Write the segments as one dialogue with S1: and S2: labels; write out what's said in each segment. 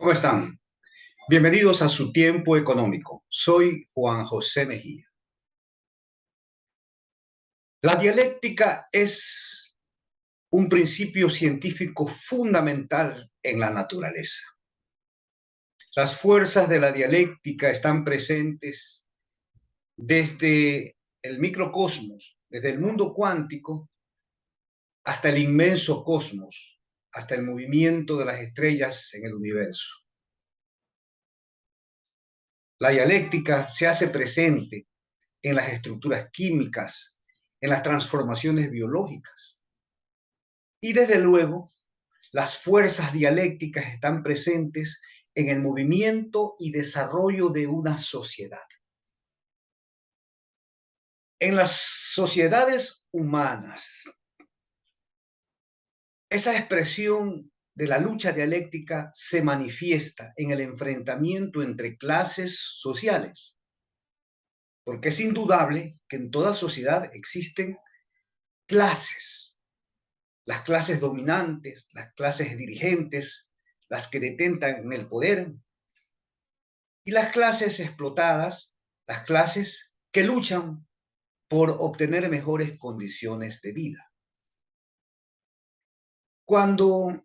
S1: ¿Cómo están? Bienvenidos a su tiempo económico. Soy Juan José Mejía. La dialéctica es un principio científico fundamental en la naturaleza. Las fuerzas de la dialéctica están presentes desde el microcosmos, desde el mundo cuántico, hasta el inmenso cosmos, hasta el movimiento de las estrellas en el universo. La dialéctica se hace presente en las estructuras químicas, en las transformaciones biológicas. Y desde luego, las fuerzas dialécticas están presentes en el movimiento y desarrollo de una sociedad. En las sociedades humanas, esa expresión de la lucha dialéctica se manifiesta en el enfrentamiento entre clases sociales, porque es indudable que en toda sociedad existen clases, las clases dominantes, las clases dirigentes, las que detentan el poder, y las clases explotadas, las clases que luchan por obtener mejores condiciones de vida. Cuando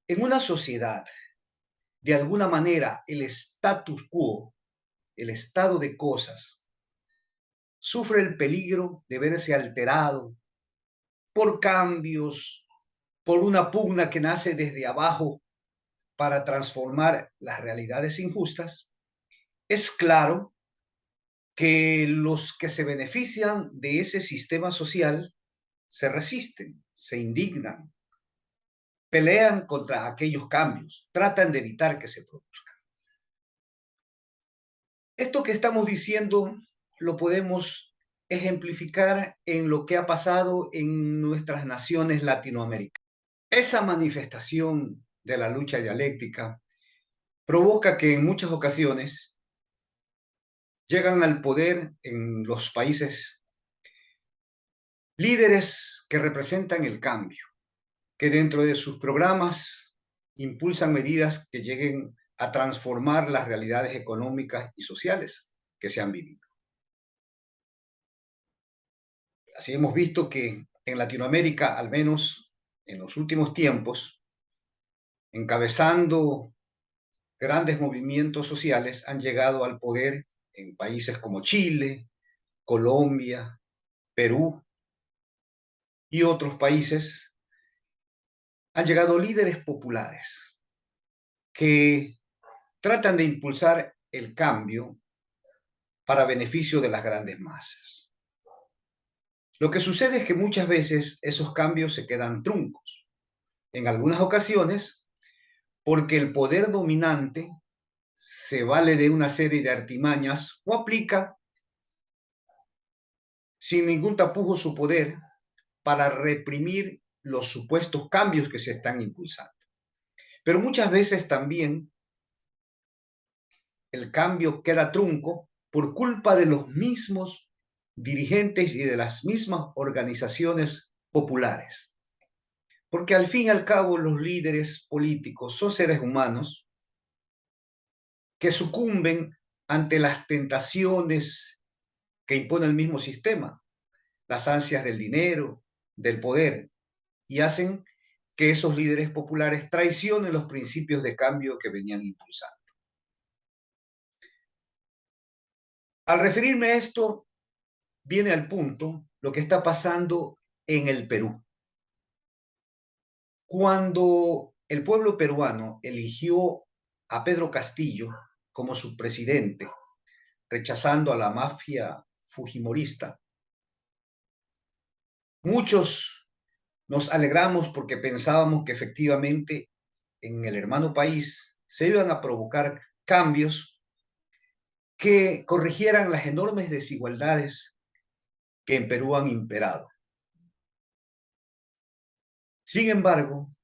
S1: en una sociedad, de alguna manera, el status quo, el estado de cosas, sufre el peligro de verse alterado por cambios, por una pugna que nace desde abajo para transformar las realidades injustas, es claro que los que se benefician de ese sistema social se resisten, se indignan, pelean contra aquellos cambios, tratan de evitar que se produzcan. Esto que estamos diciendo lo podemos ejemplificar en lo que ha pasado en nuestras naciones latinoamericanas. Esa manifestación de la lucha dialéctica provoca que en muchas ocasiones llegan al poder en los países líderes que representan el cambio, que dentro de sus programas impulsan medidas que lleguen a transformar las realidades económicas y sociales que se han vivido. Así hemos visto que en Latinoamérica, al menos en los últimos tiempos, encabezando grandes movimientos sociales, han llegado al poder en países como Chile, Colombia, Perú y otros países. Han llegado líderes populares que tratan de impulsar el cambio para beneficio de las grandes masas. Lo que sucede es que muchas veces esos cambios se quedan truncos. En algunas ocasiones, porque el poder dominante se vale de una serie de artimañas o aplica sin ningún tapujo su poder para reprimir los supuestos cambios que se están impulsando. Pero muchas veces también el cambio queda trunco por culpa de los mismos dirigentes y de las mismas organizaciones populares. Porque al fin y al cabo los líderes políticos son seres humanos que sucumben ante las tentaciones que impone el mismo sistema, las ansias del dinero, del poder, y hacen que esos líderes populares traicionen los principios de cambio que venían impulsando. Al referirme a esto, viene al punto lo que está pasando en el Perú. Cuando el pueblo peruano eligió a Pedro Castillo como su presidente, rechazando a la mafia fujimorista, muchos nos alegramos porque pensábamos que efectivamente en el hermano país se iban a provocar cambios que corrigieran las enormes desigualdades que en Perú han imperado. Sin embargo,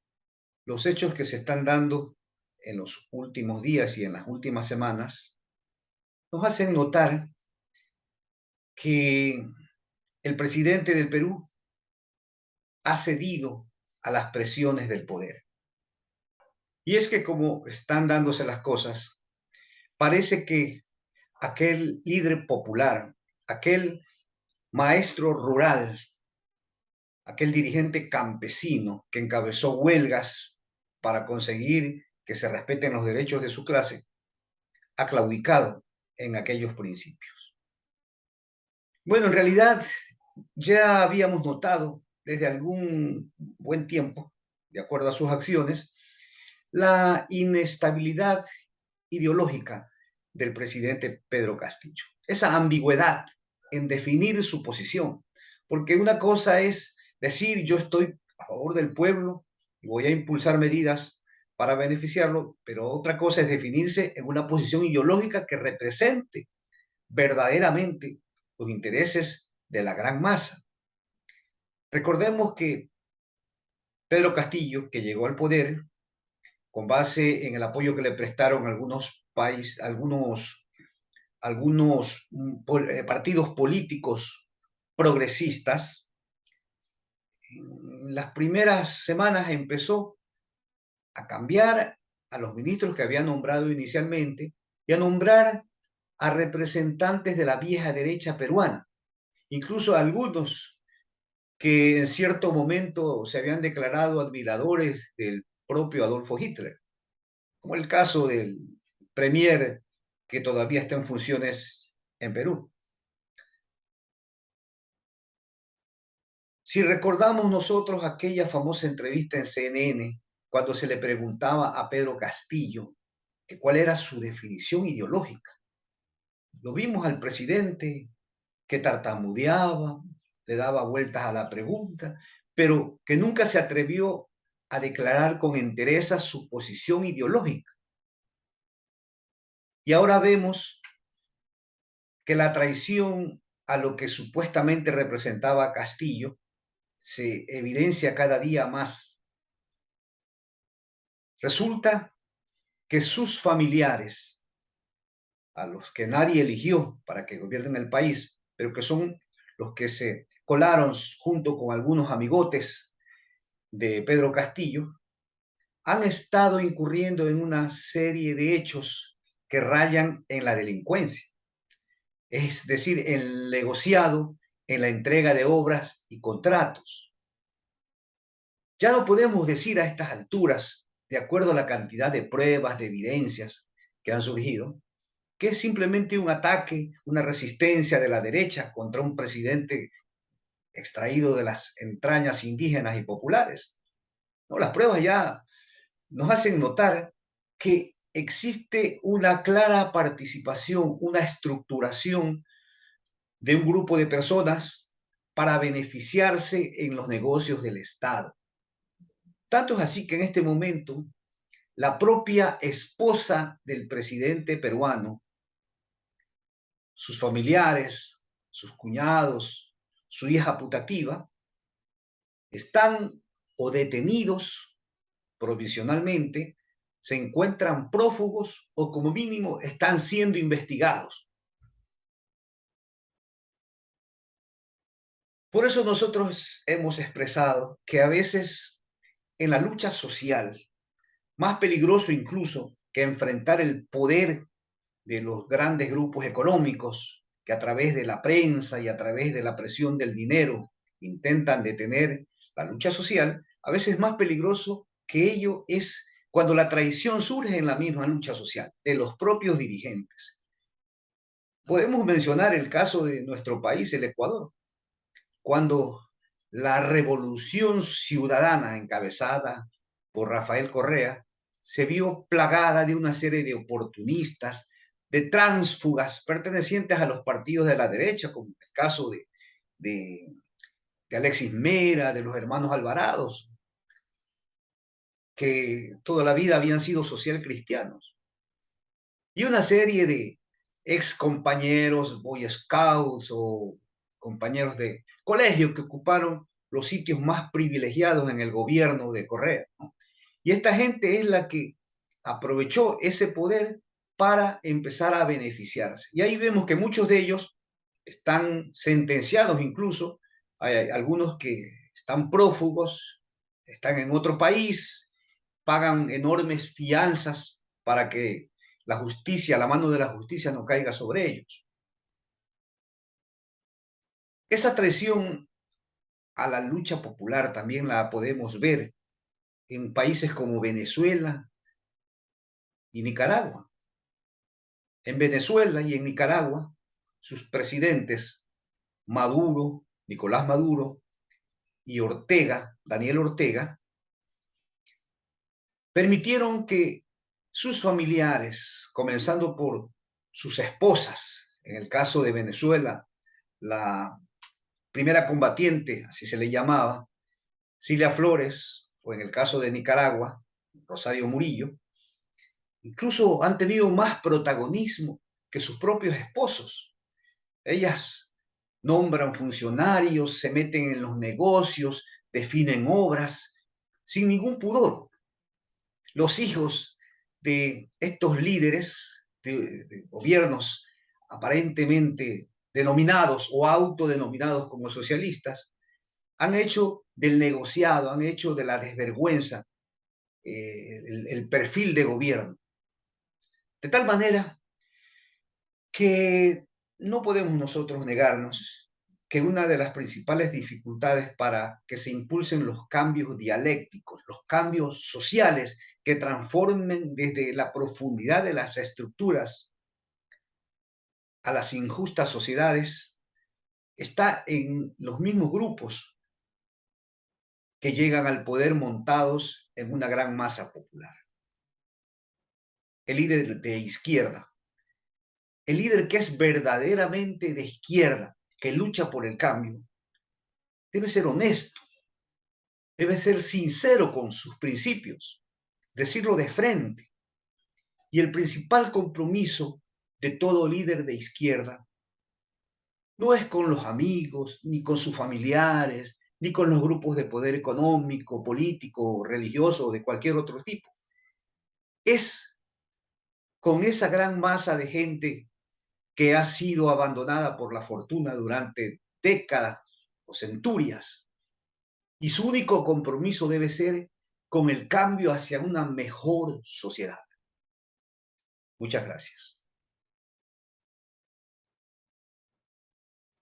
S1: los hechos que se están dando en los últimos días y en las últimas semanas nos hacen notar que el presidente del Perú ha cedido a las presiones del poder. Y es que como están dándose las cosas, parece que aquel líder popular, aquel maestro rural, aquel dirigente campesino que encabezó huelgas para conseguir que se respeten los derechos de su clase, ha claudicado en aquellos principios. Bueno, en realidad ya habíamos notado desde algún buen tiempo, de acuerdo a sus acciones, la inestabilidad ideológica del presidente Pedro Castillo. Esa ambigüedad en definir su posición. Porque una cosa es decir, yo estoy a favor del pueblo y voy a impulsar medidas para beneficiarlo, pero otra cosa es definirse en una posición ideológica que represente verdaderamente los intereses de la gran masa. Recordemos que Pedro Castillo, que llegó al poder con base en el apoyo que le prestaron algunos países, algunos partidos políticos progresistas, en las primeras semanas empezó a cambiar a los ministros que había nombrado inicialmente y a nombrar a representantes de la vieja derecha peruana, incluso a algunos que en cierto momento se habían declarado admiradores del propio Adolfo Hitler, como el caso del premier que todavía está en funciones en Perú. Si recordamos nosotros aquella famosa entrevista en CNN, cuando se le preguntaba a Pedro Castillo que cuál era su definición ideológica, lo vimos al presidente que tartamudeaba, le daba vueltas a la pregunta, pero que nunca se atrevió a declarar con entereza su posición ideológica. Y ahora vemos que la traición a lo que supuestamente representaba Castillo se evidencia cada día más. Resulta que sus familiares, a los que nadie eligió para que gobiernen el país, pero que son los que se colaron junto con algunos amigotes de Pedro Castillo, han estado incurriendo en una serie de hechos que rayan en la delincuencia, es decir, en el negociado, en la entrega de obras y contratos. Ya no podemos decir a estas alturas, de acuerdo a la cantidad de pruebas, de evidencias que han surgido, que es simplemente un ataque, una resistencia de la derecha contra un presidente extraído de las entrañas indígenas y populares. No, las pruebas ya nos hacen notar que existe una clara participación, una estructuración de un grupo de personas para beneficiarse en los negocios del Estado. Tanto es así que en este momento la propia esposa del presidente peruano, sus familiares, sus cuñados, su hija putativa, están o detenidos provisionalmente, se encuentran prófugos o como mínimo están siendo investigados. Por eso nosotros hemos expresado que a veces en la lucha social, más peligroso incluso que enfrentar el poder de los grandes grupos económicos que a través de la prensa y a través de la presión del dinero intentan detener la lucha social, a veces más peligroso que ello es cuando la traición surge en la misma lucha social, de los propios dirigentes. Podemos mencionar el caso de nuestro país, el Ecuador, cuando la revolución ciudadana encabezada por Rafael Correa se vio plagada de una serie de oportunistas, de tránsfugas pertenecientes a los partidos de la derecha, como el caso de, de Alexis Mera, de los hermanos Alvarados, que toda la vida habían sido social cristianos, y una serie de ex compañeros Boy Scouts o compañeros de colegio que ocuparon los sitios más privilegiados en el gobierno de Correa, ¿no? Y esta gente es la que aprovechó ese poder para empezar a beneficiarse. Y ahí vemos que muchos de ellos están sentenciados incluso, hay algunos que están prófugos, están en otro país, pagan enormes fianzas para que la justicia, la mano de la justicia no caiga sobre ellos. Esa traición a la lucha popular también la podemos ver en países como Venezuela y Nicaragua. En Venezuela y en Nicaragua, sus presidentes Maduro, Nicolás Maduro y Ortega, Daniel Ortega, permitieron que sus familiares, comenzando por sus esposas, en el caso de Venezuela, la primera combatiente, así se le llamaba, Cilia Flores, o en el caso de Nicaragua, Rosario Murillo, incluso han tenido más protagonismo que sus propios esposos. Ellas nombran funcionarios, se meten en los negocios, definen obras, sin ningún pudor. Los hijos de estos líderes de gobiernos aparentemente denominados o autodenominados como socialistas, han hecho del negociado, han hecho de la desvergüenza el perfil de gobierno. De tal manera que no podemos nosotros negarnos que una de las principales dificultades para que se impulsen los cambios dialécticos, los cambios sociales que transformen desde la profundidad de las estructuras a las injustas sociedades, está en los mismos grupos que llegan al poder montados en una gran masa popular. El líder de izquierda, el líder que es verdaderamente de izquierda, que lucha por el cambio, debe ser honesto, debe ser sincero con sus principios, decirlo de frente. Y el principal compromiso de todo líder de izquierda no es con los amigos, ni con sus familiares, ni con los grupos de poder económico, político, religioso o de cualquier otro tipo. Es con esa gran masa de gente que ha sido abandonada por la fortuna durante décadas o centurias. Y su único compromiso debe ser con el cambio hacia una mejor sociedad. Muchas gracias.